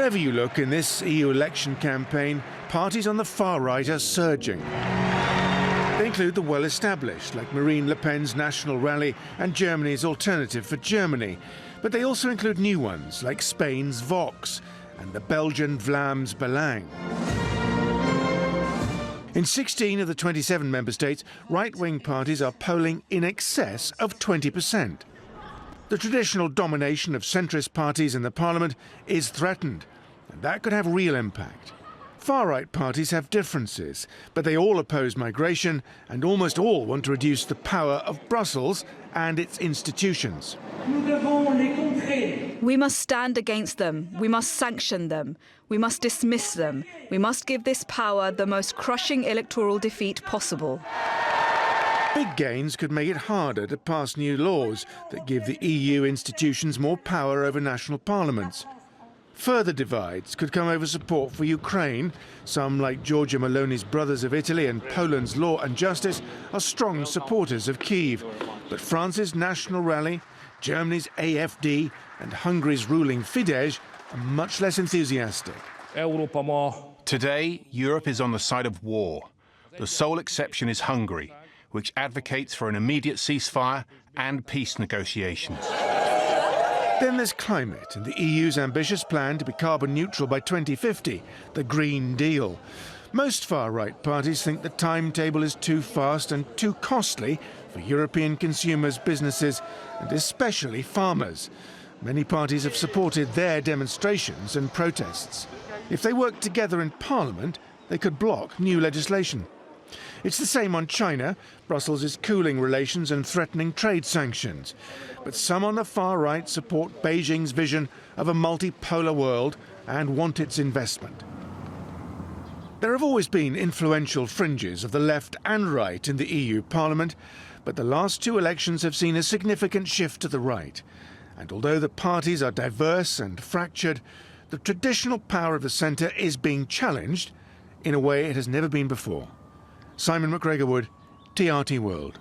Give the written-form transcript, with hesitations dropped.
Wherever you look in this EU election campaign, parties on the far right are surging. They include the well-established, like Marine Le Pen's National Rally and Germany's Alternative for Germany. But they also include new ones, like Spain's Vox and the Belgian Vlaams Belang. In 16 of the 27 member states, right-wing parties are polling in excess of 20%. The traditional domination of centrist parties in the parliament is threatened, and that could have real impact. Far-right parties have differences, but they all oppose migration and almost all want to reduce the power of Brussels and its institutions. We must stand against them. We must sanction them. We must dismiss them. We must give this power the most crushing electoral defeat possible. Big gains could make it harder to pass new laws that give the EU institutions more power over national parliaments. Further divides could come over support for Ukraine. Some, like Giorgia Meloni's Brothers of Italy and Poland's Law and Justice, are strong supporters of Kyiv. But France's National Rally, Germany's AfD and Hungary's ruling Fidesz are much less enthusiastic. Today, Europe is on the side of war. The sole exception is Hungary, which advocates for an immediate ceasefire and peace negotiations. Then there's climate and the EU's ambitious plan to be carbon neutral by 2050, the Green Deal. Most far-right parties think the timetable is too fast and too costly for European consumers, businesses and especially farmers. Many parties have supported their demonstrations and protests. If they work together in Parliament, they could block new legislation. It's the same on China. Brussels is cooling relations and threatening trade sanctions. But some on the far right support Beijing's vision of a multipolar world and want its investment. There have always been influential fringes of the left and right in the EU Parliament, but the last two elections have seen a significant shift to the right. And although the parties are diverse and fractured, the traditional power of the centre is being challenged in a way it has never been before. Simon McGregor Wood, TRT World.